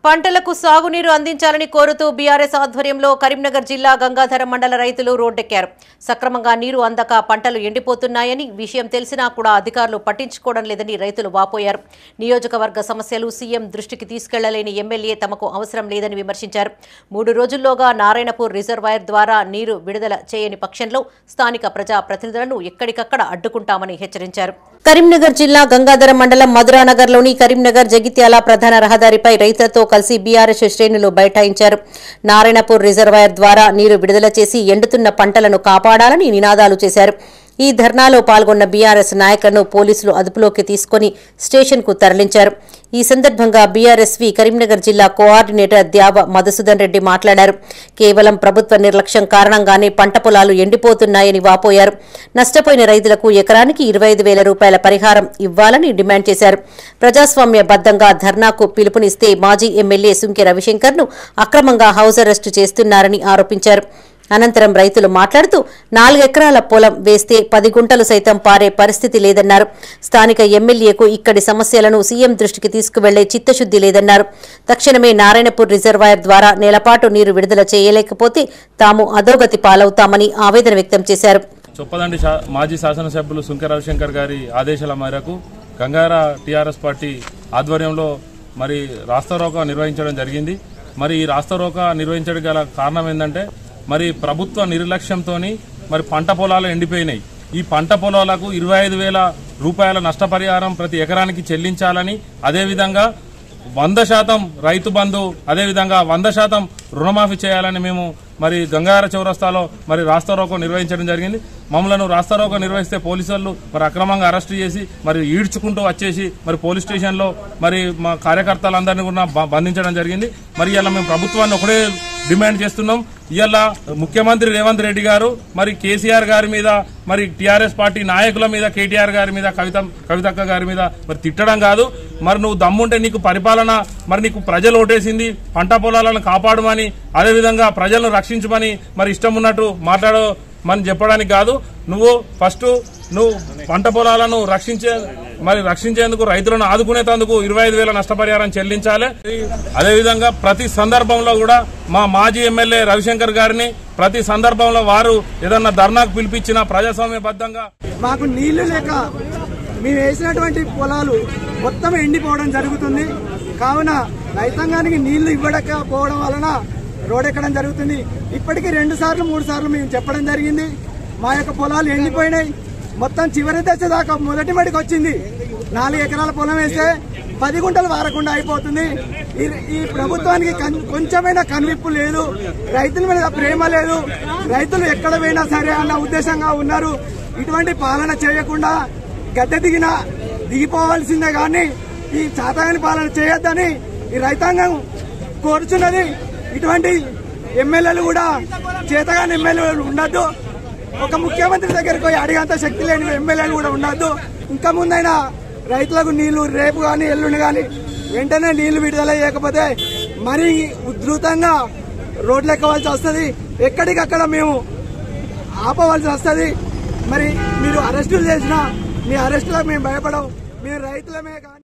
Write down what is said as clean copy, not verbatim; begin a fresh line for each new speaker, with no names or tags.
పంటలకు సాగునీరు అందించాలని కోరుతూ బీఆర్ఎస్ ఆధ్వర్యంలో కరీంనగర్ జిల్లా గంగాధర మండల రైతులు రోడ్డెక్కారు. సక్రమంగా నీరు అందక పంటలు ఎండిపోతున్నాయని విషయం తెలిసినా కూడా అధికారులు పట్టించుకోవడం లేదని రైతులు వాపోయారు. నియోజకవర్గ సమస్యలు సీఎం దృష్టికి తీసుకెళ్లలేని ఎమ్మెల్యే తమకు అవసరం లేదని విమర్శించారు. 3 రోజుల్లోగా నారాయణపూర్ రిజర్వాయర్ ద్వారా నీరు విడుదల చేయని పక్షంలో స్థానిక ప్రజా ప్రతినిధులను ఎక్కడికక్కడ అడ్డుకుంటామని హెచ్చరించారు. కరీంనగర్ జిల్లా గంగాధర మండలం మధురానగర్లోని కరీంనగర్ జగిత్యాల ప్రధాన రహదారిపై రైతులతో కలిసి బీఆర్ఎస్ శ్రేణులు బైఠాయించారు. నారాయణపూర్ రిజర్వాయర్ ద్వారా నీరు విడుదల చేసి ఎండుతున్న పంటలను కాపాడాలని నినాదాలు చేశారు. ఈ ధర్నాలో పాల్గొన్న బీఆర్ఎస్ నాయకులను పోలీసులు అదుపులోకి తీసుకుని స్టేషన్కు తరలించారు. ఈ సందర్భంగా బీఆర్ఎస్వి కరీంనగర్ జిల్లా కోఆర్డినేటర్ ద్యావ మధుసూదన్ రెడ్డి మాట్లాడారు. కేవలం ప్రభుత్వ నిర్లక్ష్యం కారణంగానే పంట పొలాలు ఎండిపోతున్నాయని వాపోయారు. నష్టపోయిన రైతులకు ఎకరానికి 25,000 రూపాయల పరిహారం ఇవ్వాలని డిమాండ్ చేశారు. ప్రజాస్వామ్యబద్దంగా ధర్నాకు పిలుపునిస్తే మాజీ ఎమ్మెల్యే సుంకె రవిశంకర్ను అక్రమంగా హౌస్ అరెస్టు చేస్తున్నారని ఆరోపించారు. అనంతరం రైతులు మాట్లాడుతూ 4 ఎకరాల పొలం వేస్తే 10 గుంటలు సైతం పారే పరిస్థితి లేదన్నారు. స్థానిక ఎమ్మెల్యేకు ఇక్కడి సమస్యలను సీఎం దృష్టికి తీసుకువెళ్లే చిత్తశుద్ది లేదన్నారు. తక్షణమే నారాయణపూర్ రిజర్వాయర్ ద్వారా నెలపాటు నీరు విడుదల చేయలేకపోతే తాము అధోగతి పాలవుతామని ఆవేదన వ్యక్తం చేశారు.
చొప్పదండి మాజీ శాసనసభ్యులు సుంకె రవిశంకర్ గారి ఆదేశాల మేరకు గంగార టీఆర్ఎస్ పార్టీ ఆధ్వర్యంలో మరి రాస్తారోకా నిర్వహించడం జరిగింది. మరి ఈ రాస్తారోకా నిర్వహించడం గల కారణం ఏంటంటే మరి ప్రభుత్వ నిర్లక్ష్యంతో మరి పంట పొలాలు ఎండిపోయినాయి. ఈ పంట పొలాలకు 25,000 రూపాయల నష్టపరిహారం ప్రతి ఎకరానికి చెల్లించాలని, అదేవిధంగా 100% రైతు బంధు, అదేవిధంగా 100% రుణమాఫీ చేయాలని మేము మరి గంగార చౌరస్తాలో మరి రాస్తారోకో నిర్వహించడం జరిగింది. మమ్మల్ని రాస్తారోకో నిర్వహిస్తే పోలీసులు మరి అక్రమంగా అరెస్టు చేసి మరి ఈడ్చుకుంటూ వచ్చేసి మరి పోలీస్ స్టేషన్లో మరి మా కార్యకర్తలందరినీ కూడా బంధించడం జరిగింది. మరి ఇలా మేము ప్రభుత్వాన్ని ఒకటే డిమాండ్ చేస్తున్నాం. ఇవాళ ముఖ్యమంత్రి రేవంత్ రెడ్డి గారు మరి కేసీఆర్ గారి మీద, మరి టీఆర్ఎస్ పార్టీ నాయకుల మీద, కేటీఆర్ గారి మీద, కవితక్క గారి మీద మరి తిట్టడం కాదు. మరి నువ్వు దమ్ముంటే నీకు పరిపాలన, మరి నీకు ప్రజలు ఓటేసింది పంట పొలాలను కాపాడమని, అదేవిధంగా ప్రజలను రక్షించమని మరి ఇష్టం ఉన్నట్టు మాట్లాడమని చెప్పడానికి కాదు. నువ్వు ఫస్ట్ పంట పొలాలను రక్షించేందుకు రైతులను ఆదుకునేందుకు 25,000 నష్టపరిహారం చెల్లించాలి. అదేవిధంగా ప్రతి సందర్భంలో కూడా మా మాజీ ఎమ్మెల్యే రవిశంకర్ గారిని ప్రతి సందర్భంలో వారు ఏదన్నా ధర్నాకు పిలిపించిన ప్రజాస్వామ్యబద్దంగా
మాకు నీళ్లు లేక మేము వేసినటువంటి పొలాలు మొత్తం ఎండిపోవడం జరుగుతుంది. కావున రైతాంగానికి నీళ్లు ఇవ్వకపోవడం వలన రోడ్డెక్కడం జరుగుతుంది. ఇప్పటికీ 2 సార్లు 3 సార్లు మేము చెప్పడం జరిగింది. మా యొక్క పొలాలు ఎండిపోయినాయి. మొత్తం చివరి దశ దాకా మొదటి మడికి వచ్చింది. 4 ఎకరాల పొలం వేస్తే 10 గుంటలు వారకుండా అయిపోతుంది. ఈ ప్రభుత్వానికి కొంచెమైనా కనువిప్పు లేదు, రైతుల మీద ప్రేమ లేదు. రైతులు ఎక్కడ పోయినా సరే అన్న ఉద్దేశంగా ఉన్నారు. ఇటువంటి పాలన చేయకుండా గద్దె దిగిపోవాల్సిందే కానీ ఈ చాతగాని పాలన చేయొద్దని ఈ రైతాంగం కోరుచున్నది. ఇటువంటి ఎమ్మెల్యేలు కూడా చేతగాని ఎమ్మెల్యేలు ఉండద్దు. ఒక ముఖ్యమంత్రి దగ్గరకు పోయి అడిగేంత శక్తి లేని ఎమ్మెల్యేలు కూడా ఉండద్దు. ఇంకా ముందైనా రైతులకు నీళ్లు రేపు కానీ ఎల్లుండి కానీ వెంటనే నీళ్లు విడుదల చేయకపోతే మరీ ఉధృతంగా రోడ్లు ఎక్కవలసి వస్తుంది. ఎక్కడికక్కడ మేము ఆపవలసి వస్తుంది. మరి మీరు అరెస్టులు చేసినా మీ అరెస్టులకు మేము భయపడం. మీరు రైతులమే కానీ